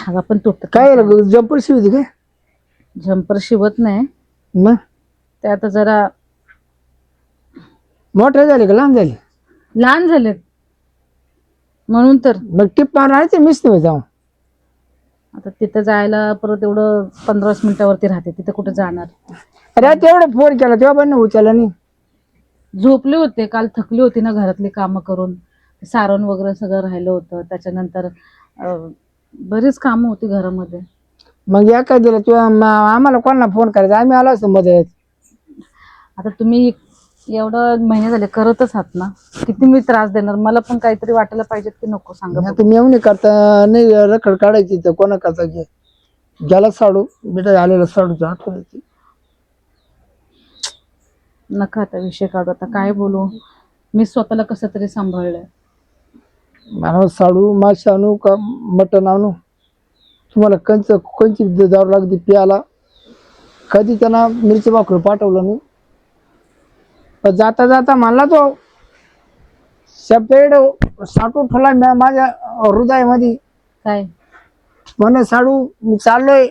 धागा पण तुटत. काय जम्पर शिवते काय? जम्पर शिवत नाही मग ते आता जरा मोठे झाले का लहान झाले? लहान झालेत म्हणून तर. मग टिप मारायचे मिस नाही जाऊन. आता तिथं जायला परत एवढं 15-20 मिनिटावरती राहते, तिथं कुठे जाणार. अरे तेवढं फोन केला तेव्हा पण उचलला नाही. झोपले होते काल, थकली होती ना घरातली कामं करून. सारण वगैरे सगळं राहिलं होतं. त्याच्यानंतर बरीच कामं होती घरामध्ये. मग या काय दिलं तू आम्हाला कोणाला फोन करायचा, आम्ही आलो असतो मदत. आता तुम्ही एवढं महिने झाले करतच आहात ना, किती मी त्रास देणार? मला पण काहीतरी वाटायला पाहिजे की नको सांगा. आता मेवणी करता नाही रखड काढायची तर कोणा करता ज्याला साडू बेटा आलेला साडूचा आठवड्याची. नका आता विषय काढू. आता काय बोलू, मी स्वतःला कसं तरी सांभाळलंय. मला साडू मासे आणू का मटण आणू? तुम्हाला कंची दारू लागते प्यायला. कधी त्यांना मिरची भाकरी पाठवलं नाही. पण जाता जाता म्हणला तो शब्द साठून ठेवला माझ्या हृदयामध्ये. काय म्हणे साडू मी चाललोय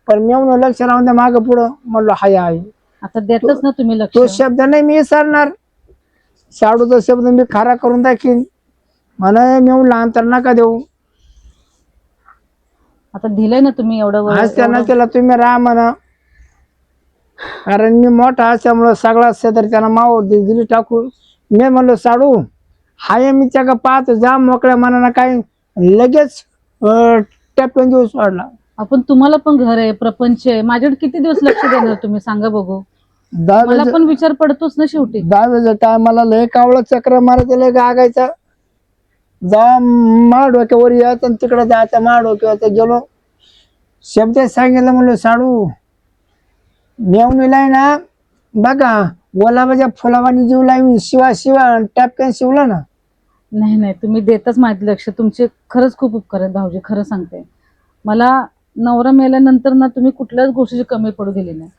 पण मेवणं लक्ष राहून द्या मागं पुढं. म्हणलो हाय हाय. आता देतच ना तुम्ही लक्ष. तो शब्द नाही मी विसरणार. साडूचा शब्द मी खरा करून दाखीन. म्हणा मेवणं अंतर नका देऊ. आता दिलंय ना तुम्ही एवढं आज त्यांना केला तुम्ही राहा म्हणा. कारण मी मोठा असल्यामुळं सगळा तर त्यांना माव दिली टाकून. मी म्हणलो साडू हाय मी त्या पाहतो जा मोकळ्या मनानं काय लगेच टॅपन दिवस वाढला. आपण तुम्हाला पण घर आहे, प्रपंच आहे. माझ्याकडे किती दिवस लक्ष देणार तुम्ही सांगा बघू? मला पण विचार पडतोच ना शेवटी. 10 टायमाला लय कावळा चक्र मारायचं लय गागायचा. जा मा डोक्यावर यायचं आणि तिकडे जायचं मा डोक्यावर गेलो. शब्द सांगितलं म्हणलो साडू मेवणीला ना बघा गुलाबाच्या फुलावानी जीव लावी शिवा टॅपकन शिवला ना. नाही नाही तुम्ही देतच माझं लक्ष. तुमचे खरंच खूप उपकार आहेत भाऊजी, खरं सांगते. मला नवरा मेल्यानंतर ना तुम्ही कुठल्याच गोष्टीची कमी पडू दिली नाही.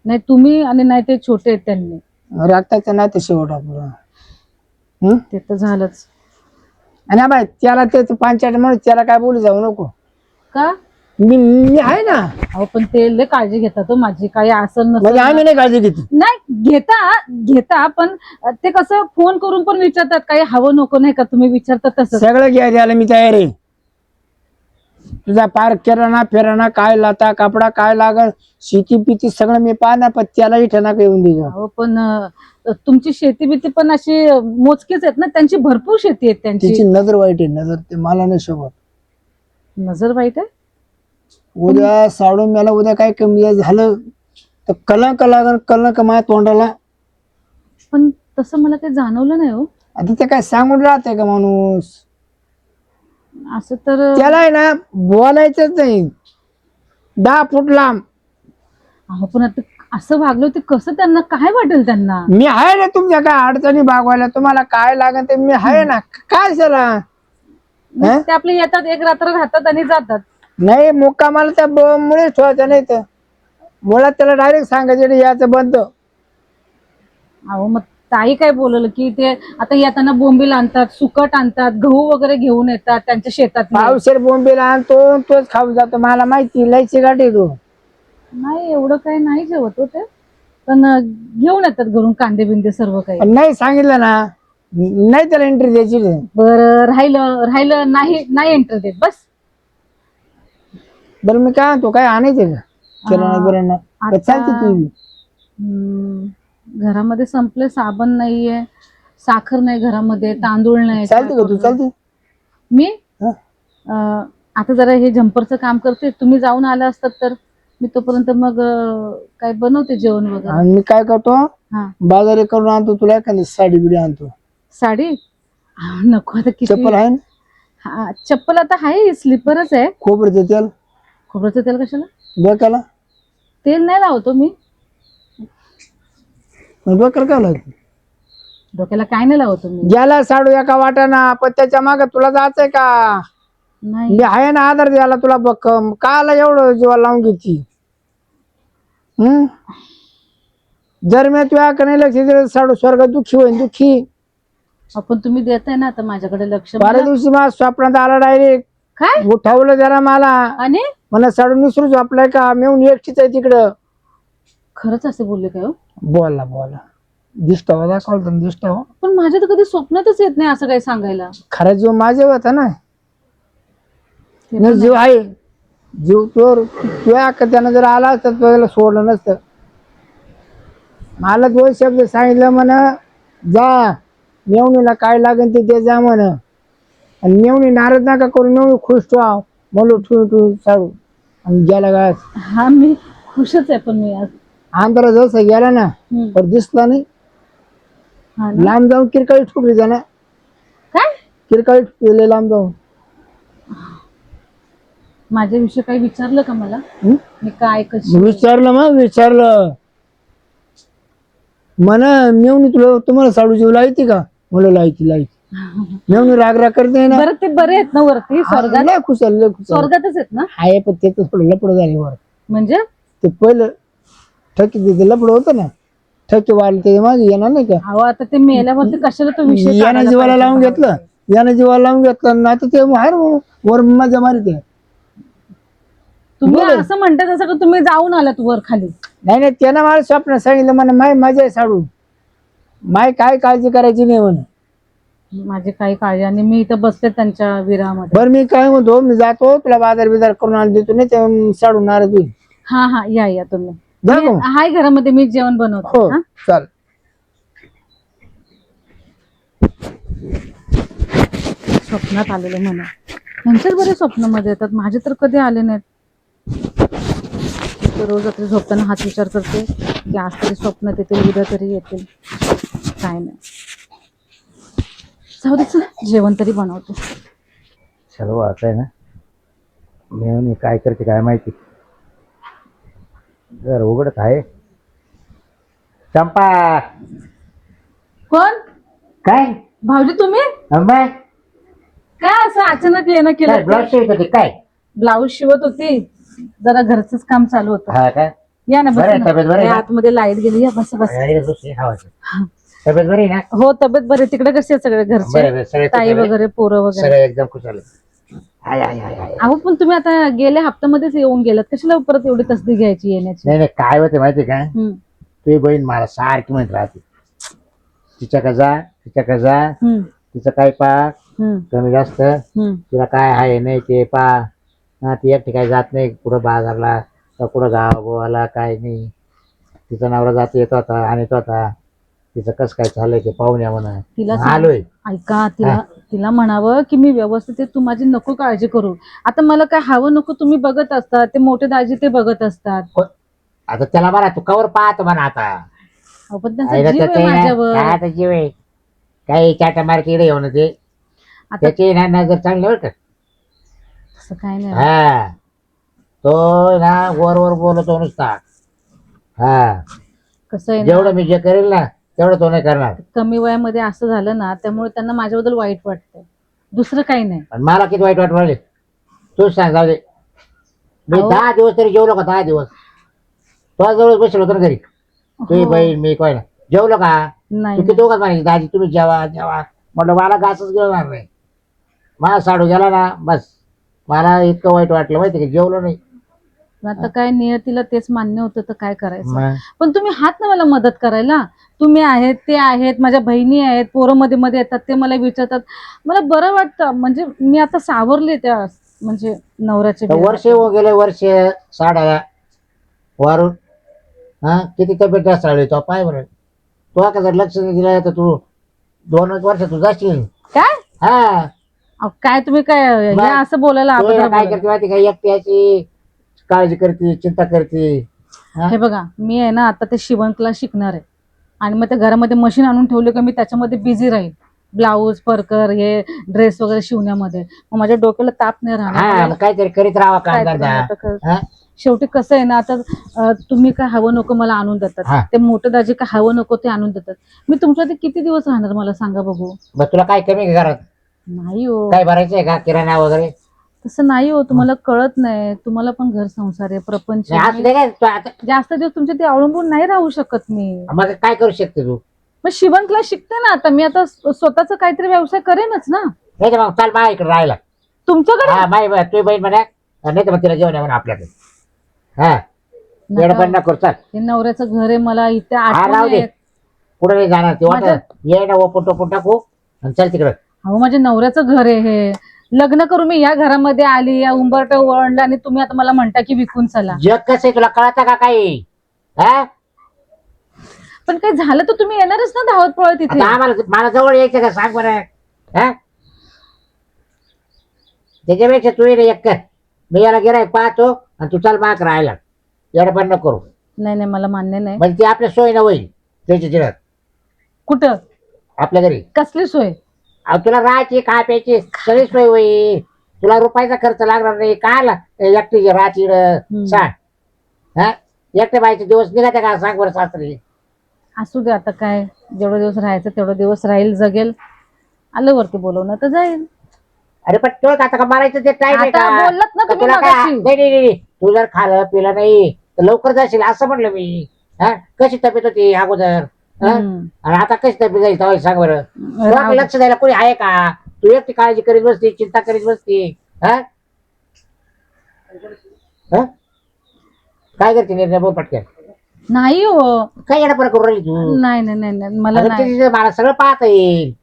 नाही तुम्ही आणि नाही ते छोटे आहेत त्यांनी. रक्ताचं नाही ते शेवट आपलं. ते तर झालंच. आणि बाय त्याला ते पंचायत म्हणून त्याला काय बोलू जाऊ नको. का मी आहे ना. अहो पण ते लय काळजी घेतात तो माझी. काही असं म्हणजे आम्ही नाही काळजी घेतली. नाही घेता पण ते कसं फोन करून पण विचारतात काही हवं नको नाही का, तुम्ही विचारतात तसं. सगळं घ्यायला मी तयार आहे. तुझा पार किराणा फिराणा काय लाता कपडा काय लागल शेती पिती सगळं मी पाहणार. पण त्यालाही ठणाक येऊन दे. अहो पण तुमची शेती बिती पण अशी मोजकीच आहेत ना, त्यांची भरपूर शेती आहे त्यांची. तिची नजर वाईट आहे. नजर ते मला नाही शोभत. नजर वाईट आहे. उद्या साडून मला उद्या काय कमी झालं तर कलंक लागल. कलंक माझ्या तोंडाला. पण तसं मला काही जाणवलं नाही हो. आता ते काय सांगून राहते का माणूस? असं तर त्याला आहे ना बोलायचंच नाही. 10 फूट लांब. अहो पण आता असं वागलं ते कसं त्यांना काय वाटेल त्यांना? मी आहे ना तुमच्या काय अडचणी भागवायला. तुम्हाला काय लागेल ते मी आहे ना. काय झाला ते आपले येतात एक रात्र राहतात आणि जातात. नाही मुक्कामाला त्या मुळेच ठेवायचं नाही तर मुळात त्याला डायरेक्ट सांगायचं याचं बंद. अहो मग ताई काय बोललं की ते आता येताना बोंबील आणतात, सुकट आणतात, गहू वगैरे घेऊन येतात त्यांच्या शेतात. पावशेर बोंबीला आणतो तोच खाऊन जातो. मला माहिती लयची गाठी तू. नाही एवढं काही नाही जेवत हो ते, पण घेऊन येतात घरून कांदे बिंदे सर्व काही. नाही सांगितलं ना नाही त्याला एंट्री द्यायची. बरं राहिलं नाही एंट्री देत बस. बरं मी काय आणतो काय आणायचं का किराणा बिराणा चालते ती. घरामध्ये संपले. साबण नाहीये, साखर नाही घरामध्ये, तांदूळ नाही. चालते का तू? चालते मी आता जरा हे झंपरचं काम करते. तुम्ही जाऊन आला असतात तर मी तोपर्यंत मग काय बनवते जेवण वगैरे. आणि मी काय करतो बाजारे करून आणतो तुला एखादी साडी बिडी आणतो. साडी नको आता. किती चप्पल आहे ना? चप्पल आता आहे, स्लीपरच आहे. खोबऱ्याचं तेल. खोबऱ्याचं तेल कशाला? डोक्याला तेल नाही लावतो मी. डोक्याला काय लागतं? डोक्याला काय नाही लावतो मी. गेला साडू एका वाटाना पण त्याच्या मागे तुला जायचंय का? नाही मी आहे ना आधार द्यायला तुला. बक्कम काला एवढं जीवाला लावून घ्यायची. जर मी तुझ्या नाही लक्ष दिलं साडू स्वर्ग दुःखी होईन दुःखी. आपण तुम्ही देताय ना आता माझ्याकडे लक्ष. बारा दिवशी मला स्वप्नात आला डायरेक्ट. काय उठावलं जरा मला. आणि मला साडून विसरू झोपलाय का मेवून एकटीच आहे तिकडं. खरंच असे बोलले काय हो? बोला बोला दिसतो दाखवलं तर दिसतो. पण माझ्या तर कधी स्वप्नातच येत नाही असं काही सांगायला. खरा जीव माझ्या होता ना. ते नाही पण जीव आहे. जीव चोर तुझ्या त्यानं जर आला असता त्याला सोडलं नसतं. मला 2 शब्द सांगितलं म्हणा जा मेवणीला काय लागेल ते दे जा म्हण. आणि मेवणी नाराज नका करून मेवणी खुश ठेवा म्हणलो ठेवू साडू आणि गेला गाय. हा मी खुशच आहे पण मी आज. अंधारा जसा गेला ना पण दिसला नाही. हा ना? लांब जाऊन किरकाळी ठुकली जाणार. काय किरकाळी ठुकले लांब जाऊन. माझ्याविषयी काही विचारलं का मला? हं? मी काय कशी? विचारलं मग विचारलं म्हणा मेवणी तुला तुम्हाला साडू जीव लायती का? मला लायती मेवणी राग करते ना. बरं ते बरे आहेत ना वरती स्वर्गात? लय खुशाल लय खुशाल स्वर्गातच आहेत ना? आहे पण ते तर थोडं लपड झाले वर. म्हणजे ते पहिलं ठकी तिथे लपड होतं ना ठकी वाढलं ते मागे येणार नाही का. अहो आता ते मेल्यावरती कशाला तो विषय यानं काढायला जीवाला पाहिजे? लावून घेतलं यानं जीवाला लावून घेतलं आणि आता ते बाहेर वर मजा मारिते. तुम्ही बोल. असं म्हणता जसं का तुम्ही जाऊन आलात वर खाली. नाही त्यानं मला स्वप्न सांगितलं म्हणा माय मजा आहे साडू माय काय काळजी करायची नाही म्हणे. माझी काही काळजी आणि मी इथं बसले त्यांच्या विरामध्ये. बरं मी काय म्हणतो मी जातो तुला बाजार बिजार करून आणून देतो नाही ते साडू नाराज होईल. हा हा या तुम्ही. जा मग. हाय घरामध्ये मी जेवण बनवतो. हो हा? चाल. स्वप्नात आलेले म्हणा त्यांच्याच बरे स्वप्नामध्ये येतात माझे तर कधी आले नाहीत. मी रोज रात्री झोपताना हाच विचार करते की आज तरी स्वप्नात येतील उद्या तरी येतील. काय नाही जाऊ दे चला, जेवण तरी बनवतो. सर्व आता आहे ना मी काय करते काय माहिती. घर उघडत आहे. चंपा कोण? काय भाऊजी तुम्ही अम्मा काय असं अचानक येणं काय केलं? ब्लाउज शिवत होती काय? ब्लाऊज शिवत होती जरा घरचंच काम चालू होतं. हा काय या ना बरं आहे, बस तब्येत बरी आहे ना? आतमध्ये लाईट गेली. या बस बस. अरे दुसरी हवाची. तब्येत बरी आहे ना? हो तब्येत बरे. तिकडे कसे आहेत सगळे बरं घरचे बरं सगळे ताई वगैरे पोरं वगैरे? सगळे एकदम खुश आले. हाय हाय हाय हाय. अहो पण तुम्ही आता गेल्या हप्त्यामध्येच येऊन गेलात कशाला परत एवढी तसदी घ्यायची येण्याची? नाही नाही काय होते माहिती का हम्म, तुझी बहीण मला सारखी म्हणत राहते तिच्याकडे जा हम्म, तिचं काय पाक हम्म, कमी जास्त हम्म. तिला काय आहे नाही ते पा हा ती एकटी काय जात नाही कुठं बाजारला तर कुठं गाव गोवाला काय नाही. तिचा नवरा जात येत होता आणत होता तिचं कसं काय चाललंय ते पाहुण्या म्हणा तिला सांग- आलोय. ऐका तिला म्हणावं की मी व्यवस्थित आहे, तू माझी नको काळजी करू. आता मला काय हवं नको तुम्ही बघत असतात, ते मोठे दाजी ते बघत असतात. आता त्याला म्हणा तू कवर पाहतो म्हणा आता अहो, पण त्यांचा आहे ना जीव आहे त्याचे ना, माझ्यावर. काय आता जीव आहे काही चाटा मारती इकडे येऊन ते आता त्याची ना नजर चांगली बरं का. तसं काय नाही. हा तो ना वर बोलतो नुसता. हा कसं आहे जेवढं ना, मी जे करेल ना तेवढं तो नाही करणार. कमी वयामध्ये असं झालं ना त्यामुळे त्यांना माझ्याबद्दल वाईट वाटतंय, दुसरं काही नाही. आणि मला किती वाईट वाटू राहिले तूच सांग जाऊ दे. मी अहो. 10 दिवस तरी जेवलो का 10 दिवस तो जवळ बसलो होतो ना घरी तुझी हो. बहीण मी कोण जेवलो का नाही तू किती उगाच म्हणायची दाजी तुम्ही जेवा जेवा म्हटलं मला घासच घेणार नाही. मला साडू गेला ना बस मला इतकं वाईट वाटलं माहिती का जेवलो नाही. नाही. आता काय नियतीला तेच मान्य होतं तर काय करायचं. मग पण तुम्ही हात ना मला मदत करायला. तुम्ही आहेत ते आहेत माझ्या बहिणी आहेत पोरं मध्ये मध्ये येतात ते मला विचारतात मला बरं वाटतं. म्हणजे मी आता सावरले त्या म्हणजे नवऱ्याचे तर वर्ष हो गेले वर्ष साड्या वारून हा किती तब्येत जास्त राहिली तो पाय बरं तो का जर लक्ष नाही दिलं तर तू 2 वर्ष तू जाशील. काय हा अहो, काय तुम्ही काय हे मग असं बोलायला तू अगोदर काय बोलायला. करते माहिती का एकट्याची काळजी करते चिंता करते. हा? हे बघा मी आहे ना आता ते शिवण क्लास शिकणार आहे आणि मग त्या घरामध्ये मशीन आणून ठेवले का मी त्याच्यामध्ये बिझी राहील. ब्लाऊज परकर हे ड्रेस वगैरे शिवण्यामध्ये मग माझ्या डोक्याला ताप नाही हा राहणार. मग काहीतरी करीत राहावा काम काहीतरी करता. आता कर- हा? शेवटी कसं आहे ना आता तुम्ही काय हवं नको मला आणून हा. देतात ते मोठे दाजी काय हवं नको ते आणून देतात. मी तुमच्या ते किती दिवस राहणार मला सांगा बघू. मग तुला काय कमी आहे घरात नाही हो काय भरायचंय का किराणा वगैरे तसं नाही हो तुम्हाला कळत नाही. तुम्हाला पण घर संसार आहे प्रपंच नाही आहे. असू दे काय तू आता जास्त दिवस तुमच्या ते अवलंबून नाही राहू शकत मी. मग काय करू शकते तू मग शिवण क्लास शिकते ना आता मी आता स्वतःचा काहीतरी व्यवसाय करेनच ना. नाही तर मग चाल माझ्या इकडे राहायला. तुमच्याकडे हा माई तुझी बहीण म्हणा नाही तर मग तिला जेवण आहे म्हणा आपल्याकडे. हा येणं पण नको चाल. हे नवऱ्याचं घर आहे, मला इथे हा राहू आठवण दे, येत. पुढे नाही जाणार ते वाटत. माझं- ये ना ओपन टोपन टाकू आणि चल तिकडं. अहो माझ्या नवऱ्याचं घर आहे हे. लग्न करून मी या घरामध्ये आली, या उंबरठ्या ओळणला आणि तुम्ही आता मला म्हणता की विकून चला. जग कसं आहे तुला कळतं का काही? हा पण काही झालं तर तुम्ही येणारच ना धावत पळत इथे. आता आम्हाला मला जवळ यायचं का सांग बरं. हा त्याच्यापेक्षा तू ये रे एक कर, मी याला गिरायक पाहतो आणि तू चाल माग राहायला. येणं पण नको करू नाही नाही मला मान्य नाही. म्हणजे ती आपल्या सोयीनं होईल त्याच्या जिरात कुठं आपल्या घरी. कसली सोय? अहो तुला राहायची खा प्यायची सगळी सोय होईल. तुला रुपयाचा खर्च लागणार नाही. काय आला एकटी राहायची सांग. हा एकट्या बायचे दिवस निघायचे का सांग बरं सासरी. असू दे आता काय, जेवढे दिवस राहायचं तेवढे दिवस राहील, जगेल. आलं वरती बोलवणं तर जाईल. अरे पण तो आता का मारायचं ते टाइम आहे आता का? बोललात ना का तुम्ही तुला काय मगाशी. नाही नाही नाही तू जर खाल्लं पिलं नाही तर लवकर जाशील असं म्हणलं मी. हा कशी तब्येत होती अगोदर हा? आणि आता कशी तब्येत जाईल तेव्हा सांग बरं. तुला लक्ष द्यायला कोणी आहे का? तू एकटी काळजी करीत बसती, चिंता करीत बसती. हा हा? काय करते निर्णय बोल पटकन. नाही हो, काय येणं परत करू राहिली तू? नाही नाही नाही नाही, मला अगं नाही. तिथे मला सगळं पाहता येईल.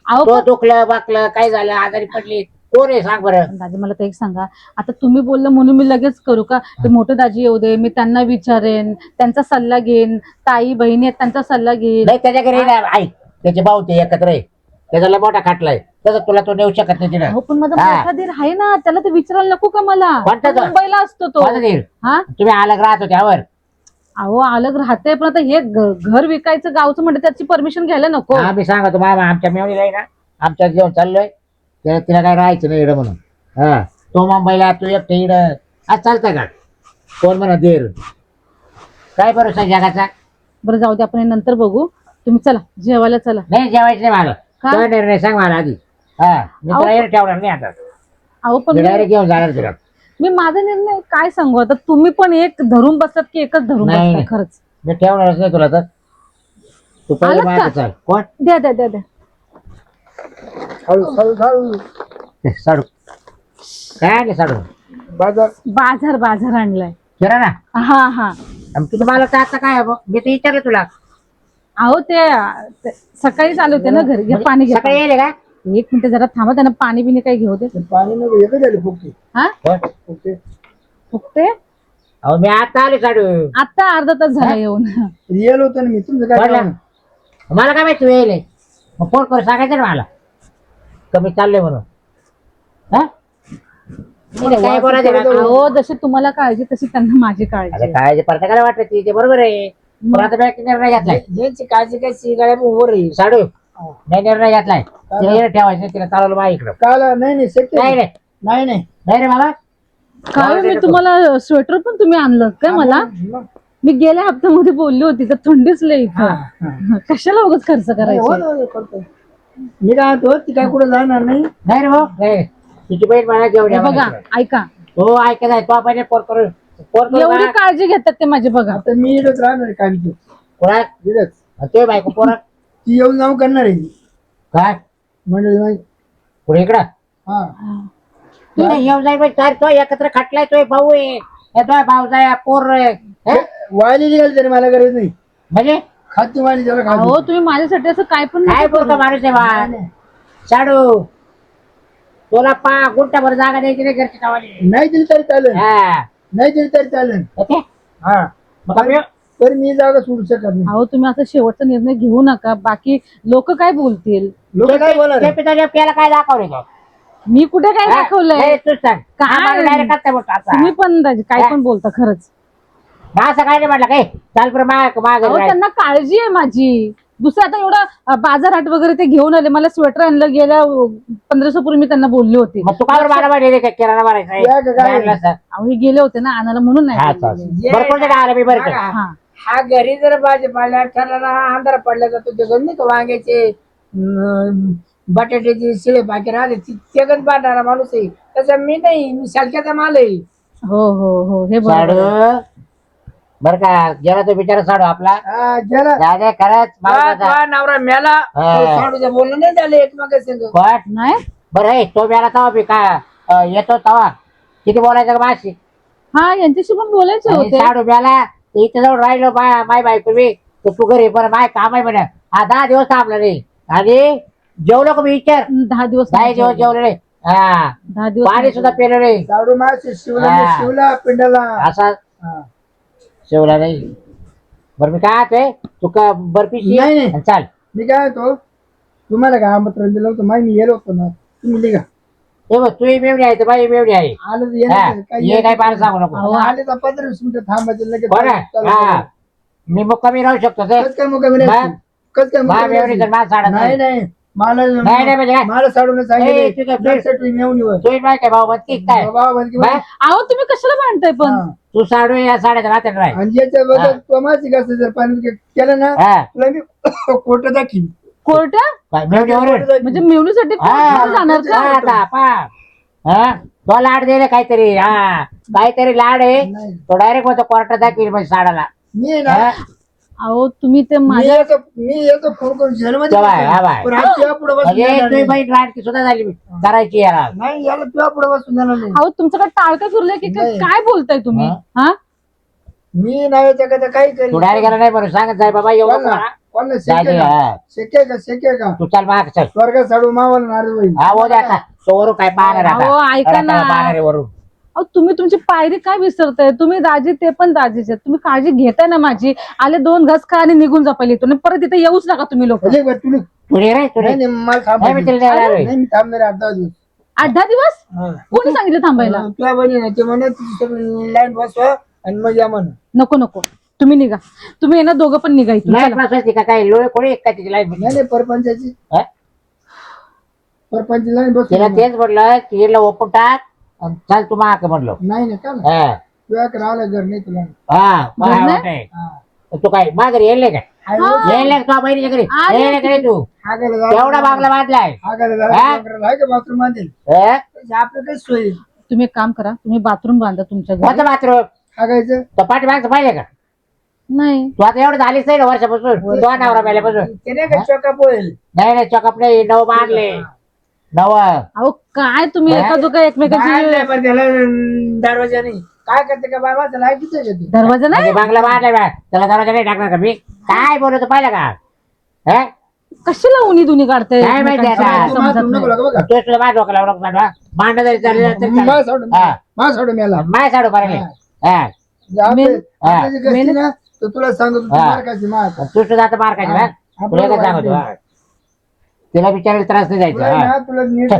अहो तो पण दुखलं बाकलं काय झालं आजारी पडली कोण आहे सांग बरं. दाजी मला तर एक सांगा, आता तुम्ही बोललं म्हणून मी लगेच करू का? ते मोठे दाजी येऊ दे, मी त्यांना विचारेन, त्यांचा सल्ला घेईन. ताई बहिणी आहेत त्यांचा सल्ला घेईन. नाही त्याच्या घरी ना आई त्याचे भाऊ ते एकत्र आहे. त्याचा लय मोठा खाटलाय तसं तुला तो नेऊ शकत नाही तिला. हो पण माझा हा. मोठा दीर आहे ना, त्याला ते विचारायला नको का मला? कोणता तो तो? मुंबईला असतो तो. कोणता दीर? हा तुम्ही अलग राहत होते त्यावर. अहो अलग राहते, पण आता हे घर विकायचं गावचं म्हणजे त्याची परमिशन घ्यायला नको. आम्ही सांगतो मामा आमच्या मेवणीला आहे ना आमच्या घेऊन चाललोय तिला काय राहायचं नाही इकडं म्हणून. हा तो मुंबईला तू एकटं इकडं आज चालतंय का? कोण म्हणा देर काय भरोसा जगाचा. बरं जाऊ दे, आपण हे नंतर बघू. तुम्ही चला जेवायला चला. नाही जेवायचं नाही मला. का? तो निर्णय सांग मला आधी. हा मी अहो, तुला येणं ठेवणार नाही आता. अहो पण मी डायरेक्ट घेऊन जाणार तुला. मी माझा निर्णय काय सांगू आता? तुम्ही पण एक धरून बसतात की एकच धरून नाही. बसताय? खरंच मी ठेवणारच नाही तुला तर. तू पहिले आलात मागे का? चाल. कोण द्या द्या द्या द्या. हळू हळू हळू साडू काय आणले साडू? बाजार बाजार बाजार आणलाय. फिरा ना. हा हा. आणि तुझं मला तर आता काय आहे? मी तर विचारलं तुला. अहो ते सकाळीच आले होते ना घरी. घे पाणी घ्या. सकाळी येईल का? एक मिनिट जरा थांबा, त्यांना पाणी बिणी काही घेऊ दे. पाणी नको एकच झाले फुकटे हा कोण? फुकटे फुकते अहो मी आता आले साडू. आता अर्धा तास झाला येऊन. रिअल होतं ना मी तुमचं काय कोणला? काम? मला काय माहिती तू येईल मग फोन करून सांगायचं ना मला कमी चाललंय म्हणून. हा काय बोलायचं ना? अहो जशी तुम्हाला काळजी तशी त्यांना माझी काळजी अरे आहे. काय जे प्रत्येकाला वाटत ते बरोबर आहे. पण आता मी निर्णय घेतलाय यांची काळजी काय शिगाड्या वर आहे. साडू. मी निर्णय घेतलाय तिला येणं ठेवायचं नाही, तिला चालवलं बा इकडं. काल नाही नाही शक्य नाही रे नाही नाही नाही रे बाबा. काय मी तुम्हाला स्वेटर पण तुम्ही आणलं काय मला? मग. मी गेल्या हप्त्यामध्ये बोलली होती तर थंडीच लय हा, इथं. हा. कशाला उगाच खर्च हो करायचा? ना, हो, करतो. मी काय म्हणतो ती काय कुठे जाणार नाही. नाही रे भाऊ नाही. तिची बहीण मला जेवढी बघा ऐका, हो ऐकत आहे तो आपण फोन करून एवढी काळजी घेतात ते माझी. बघा आता मी इकडंच राहणार आहे काय कोणा इकडंच ते बायको पोरा ती येऊन जाऊन करणार आहे काय मंडळी माहिती. पुढे इकडं हा तू नाही येऊन जाईल चार तो एकत्र खटलाय तो भाऊ आहे तो भाऊ जाय पोर आहे. हे? वायली निघाली तरी मला गरज नाही. म्हणजे खाती वायली त्याला खाती. अहो तुम्ही माझ्यासाठी असं काय पण काय नका बोलतो करू. माणूस आहे बा साडू. तुला गुंटाभर जागा द्यायची नाही घरची गावाली. नाही दिली तरी चालेल. हा नाही दिली तरी चालेल. येते? हा मग आपण येऊ? तरी मी जागा सोडू शकत नाही. अहो तुम्ही आता शेवटचा निर्णय घेऊ नका, बाकी लोक काय बोलतील. लोक काय बोलणार ते पिताच्या प्याला काय दाखवले तो? मी कुठे काय हा? दाखवलंय? नाही, तूच सांग. काय? आम्हाला direct काय बोलतो आता? तुम्ही पण दाजी काय पण बोलता खरंच. मग असं काय नाही म्हटलं काय चाल बरं माग अहो त्यांना काळजी आहे माझी. दुसरं आता एवढं बाजार हाट वगैरे ते घेऊन आले, मला स्वेटर आणलं गेल्या 1500 पूर्वी मी त्यांना बोलली होती. मग तू काय मला माहिती काय किराणा मारायचा या का काय? अहो हे गेले होते ना आणायला म्हणून नाही हा बोलले. चाल बरं कोणत्या आलं मी बरं का? हा हा घरी जर भाजीपाला ठरला अंधार पडला जातो ते गण नाही का वांग्याचे बटाट्याचे शिळे बाकी राहते ते गण पाडणारा माणूस आहे. तसं मी नाही, मी शालक्याचा माल आहे. हो हो हो हे साडू बरोबर आहे. बर का गेला तो बिचारा साडू आपला हा, ज्याला दादा खरंच बा- माणसाचा. बा नवरा मेला हा. साडूचं बोलणं नाही झालं एकमेकांसंग. कोण? नाही बरं आहे तो बेला तवा बी का येतो तवा किती बोलायचं का माशी हा यांच्याशी पण बोलायचे होते. साडू बेला इथं जाऊन राहिलो माय बायको मी तर तू घरी बरं माय काम आहे म्हणे हा 10 दिवस थांबला नाही आणि जेवलो का मी विचार 10 दिवस 10 दिवस जेवलो नाही हा 10 दिवस पाणी सुद्धा पिलं नाही साडू मासे शिवला हा. शिवला पिंडाला असा हा. शेवला नाही बरं मी काय ते तू का बर्फी नाही, नाही. चाल मी काय तो तुम्हाला काय आमंत्रण दिलं होतं माहिती गेलो होतो ना तुम्ही निघा हे बघ तू मेवणी आहे तर बाई मेवणी आहे आलं तर हा, येणार काही ये काय मला सांगू नको अहो, आले तर 15-20 मिनिटं थांबायचे लगेच बरं हा मी मग कमी राहू शकतो ते कस काय मुकामी मग? राहायची? कस काय मा मुकामी मेवणी तर राहायची? मा साडा नाही नाही मला नाही, नाही म्हणजे काय? मला साडून ए, तुझं सांगितलं मेवणीवर तू माहिती काय भाऊ म्हणते काय बाबा म्हणते बा? अहो तुम्ही कशाला भांडताय पण हा. तू साडू या साड्यात राहते राय आणि याच्या बद्दल तो मासिक कसं जर पाणी केलं ना हा तुला मी कोट दाखीन कोर्ट काय मेवणीवरून म्हणजे मिळवणीसाठी हा, कोर्टामध्ये जाणार का? हा, आता पा हा तो लाड दिले काहीतरी हा काहीतरी लाड आहे नाही. तो डायरेक्ट म्हणतो कोर्टात दाखवील म्हणजे साडाला मी आहे ना हा? अहो तुम्ही ते माझ्या मी याचा फोन करून जेलमध्ये तेव्हा आहे, हा बाय. पण आज तुझ्या पुढे बसून म्हणजे देणार तुझी नाही. बहीण लाडकी सुद्धा झाली करायची याला नाही याला तुझ्या पुढे बसून देणार नाही अहो तुमचं टाळकं फिरलंय की नाही. काय बोलताय तुम्ही हा? हा मी नावाच्या कथा काही तू करेल डायरेक्ट गेला नाही म्हणून सांगत जाय बाबा एवढं कोणाला? करा. कोणाला जायचं शक्य का हा. शक्य का तू चल माग चल स्वर्गात साडू मावाला नारळ होईल हा हो द्या आता तो वरून काय पाहणार आता अहो, ऐका ना. रटाळा पाहणार आहे वरून अहो तुम्ही तुमची पायरी काय विसरताय? तुम्ही दाजी ते पण दाजीचे. तुम्ही काळजी घेताय ना माझी. आले 2 घास खा आणि निघून जा पहिले इथून. परत इथे येऊच नका तुम्ही लोक. भले बरं, तुला तू रे तू नाही रे नाही, मला नाही थांबायचं. मी तिला नाही आलोय. नाही मी थांबणार 8-10 दिवस 8-10 दिवस हा. कोणी सांगितलं थांबायला? तुला बनी ना ते म्हणत लाईन बसवा आणि मग या म्हण नको नको तुम्ही निघा. तुम्ही येणार दोघं पण निघा इथून. नाही चला. बसवायची का काय लोळे कोणी एक काय तिची लाईन नाही नाही परपंचाची हा? परपंच लाईन बस तिला तेच म्हटलं की हिला ओपून टाक आणि चल तू माग म्हणलो नाही ना का हा तुझ्या राहिला घर नाही तुला हा मला नाही? वाटतंय. हा. तू काय माघारी येईल काय आई हा. बस. येईल का बहिणीच्या घरी आले. येईल का रे तू हागायला जायला- एवढा बांगला बांधलाय हागायला हा? जायला आहे का बाथरूम बांधेल हा? आपलं काही सोय तुम्ही एक काम करा. तुम्ही बाथरूम बांधा तुमच्या घरी. कोणतं बाथरूम हागायचं तो पाठी मागचं पाहिजे का नाही तू आता एवढं झालीच नाही ना वर्षापासून तो नवरा पहिल्यापासून ते नाही का चोका पोहेल नाही नाही चॉकअप नाही नव बांधले नव अहो काय तुम्ही हा? एका दुका एकमेकांची पण त्याला दरवाजा नाही काय करते का बाबा त्याला ऐकूच आहे का ते? दरवाजा नाही म्हणजे बांगला बांधलाय बा. त्याला दरवाजा नाही टाकणार का मी काय बोलतो पाहिलं का हा? कशाला उनी दुनी काढते काय माहिती आता? एकमेकांची? तू माथून नको लागू बघा. तू तुला माझ्या डोक्याला नको पाठवा भांडण जरी चाललं तरी मा चालेल. सोडून हा. मा सोडून मेला माय साडू करायला हा आपले- हा. आपले जे गस्ती ना तर तुला सांगतो तू हा. मार्काची मा आता. तू सुद्धा आता मार खायची बा. हा. तुला काय सांगतो हा. तिला बिचारायला त्रास नाही तुला द्यायचा ना हा. तुला नीट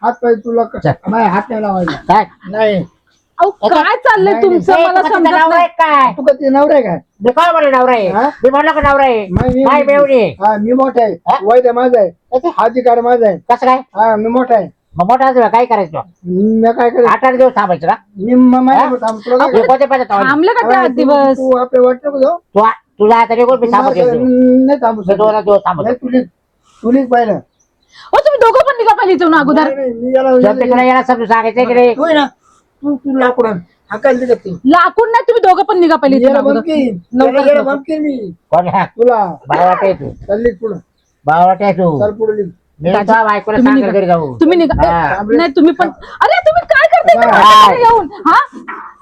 हात पाय तुला चल. माझ्या हात नाही लावायचा काय नाही अहो काय चाललंय नाही, तुमचं ए, मला तू कसा समजत नवरा नाही. आहे काय तू का ते नवरा आहे काय मी काय म्हणलं नवरा आहे हा? मी म्हणलं का नवरा आहे काय मेवणी आहे. हा मी मोठा आहे हा? वैद माझा आहे कसं अधिकार माझा आहे काय हा मी मोठा आहे मग मोठा असं काय करायचं मी काय करेन 8-8 दिवस थांबायचं का मी माझ्या थांब तुला काय हे कोणते पाहिजे थांबायचं? थांबले का ते हा, 8 दिवस तू आपल्या वाटलं का जाऊ? तुला आता निघून मी तू थांबत माझ्या- येतो. नाही थांबू मी शकत. 2 दिवस थांबतो नाही, तुलीच पाहिलं हो तुम्ही दोघं पण निघा पाहिजे इथून अगोदर. नाही, नाही, मी याला जर तुला याला समजून सांगायचं की नाही तू आहे ना तू लाकूड आण. हाकायला दे का ते? लाकूड नाही तुम्ही दोघं पण निघा पाहिजे इथून याला अगोदर. बमकीन. लवकर याला लवकर. बमकीन मी कोणला तुला बावट आहे तू चालली पुढं बावट आहे तू चल पुढे लिह. मी तुझ्या बायकोला तुम्ही सांगेल निघा. घरी जाऊ तुम्ही निघा हा. नाही तुम्ही पण अरे तुम्ही काय करताय इथे हा. माझ्याकडे येऊन हा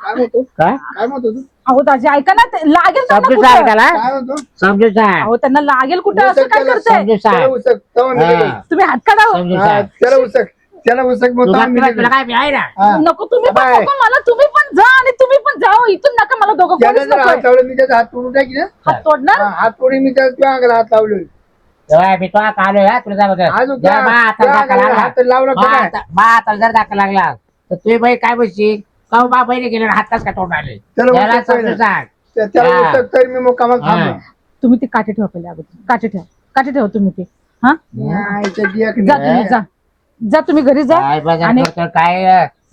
काय म्हणतो काय काय म्हणतो तू अहो दाजी ऐका ना ते लागेल त्यांना समजून सांग कुठं. त्याला काय म्हणतो समजून सांग अहो त्यांना लागेल कुठं असं काय त्याला करताय समजून त्याला सांग उसक तेव्हा मी हा. निघेल. तुम्ही हात काढा हो. समजून हा, सांग त्याला उसक मग तुला आम्ही तुला निघेल. काय मी आहे ना हा. नको तुम्ही पण बाय. नको मला तुम्ही पण जा आणि तुम्ही पण जा हो. इथून नका मला दोघं त्याला कोणीच जर हात नकोय. लावलं मी त्याचा हात तोडून टाकी ना हात तोडणार हा, हात तोडी मी त्याला तुझ्या अंगाला हात लावलोय तेव्हा मी तो आलोय हा तुला सांगतो अजून जेव्हा मा हाताला त्या धक्का अंगाला लागला हात लावला का काय? मा हाताला जर धक्का लागला तर तुझी बाई काय बसशील का बा बहिणी गेले हाताच का तोंड आले त्याला त्याला उसक समजून पहिलं. सांग त्याला हा. उसक तर मी मग कामात हा. थांबलो तुम्ही ते काटे ठेवा पहिले अगोदर काटे ठेवा तुम्ही ते हा आईच्या गियाक जा नाही. तुम्ही जा तुम्ही घरी जा काय बाजार आणि करतो काय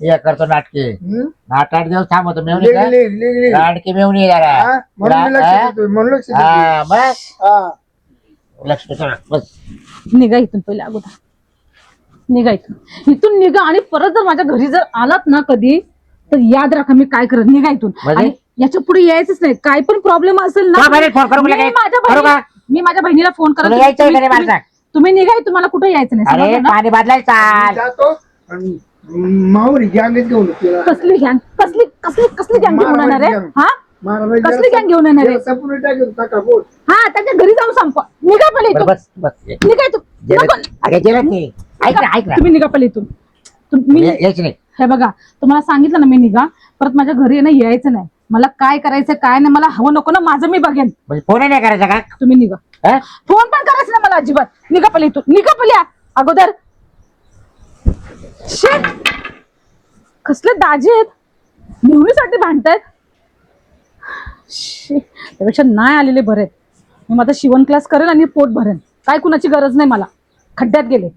हे करतो नाटके हम्म? 8-8 दिवस थांबवतो मेवणी लिग, का लिग, लिग, लिग. नाटकी मेवणी जरा हा, म्हणून मी लक्ष हा? देतोय, म्हणून लक्ष देतोय. हा, बस हा. लक्ष ठेव, बस निघा इथून पहिले अगोदर निघा इथून निघा आणि परत जर माझ्या घरी जर आलात ना कधी तर याद राखा मी काय करत निघा इथून म्हणजे? आणि याच्या पुढे यायचंच नाही काय पण प्रॉब्लेम असेल ना तुला बहिणी फोन करू मी का काय? माझ्या करू का? मी माझ्या बहिणीला फोन तुला करत यायचं तुम्ही- का नाही मला तुम्ही- सांग? तुम्ही निघाय, तुम्हाला कुठे यायचं नाही, अरे समजलं ना? पाणी बदलायला चाल. जातो आणि मावरी गँगच घेऊन तिला. कसली गँग, कसली कसली कसली गँग घेऊन येणार आहे? gang. हा, मारामारी कसली गँग घेऊन येणार आहे? संपूर्ण टाकेल टाका बोट. हा, त्याच्या घरी जाऊन संपवा. निघा पहिले बरं, इथून. बस बस निघा इथून. नको. अगं गेलं की. ऐक ना ऐक ना, तुम्ही निघा पहिले इथून. तुम्ही यायचं नाही. हे बघा, तुम्हाला सांगितलं ना मी निघा, परत माझ्या घरी आहे ना यायचं नाही. मला काय करायचं काय नाही मला हवं नको ना, माझं मी बघेन. म्हणजे फोन नाही करायचा का? तुम्ही निघा. हा? फोन पण करायचं नाही मला अजिबात. निघा पहिले इथून. निघा पहिले अगोदर. शेट, कसले दाजे आहेत, नेहमीसाठी भांडतायत. त्यापेक्षा नाही आलेले बरे आहेत. मी माझा शिवण क्लास करेन आणि पोट भरेन. काय कुणाची गरज नाही मला. खड्ड्यात गेले.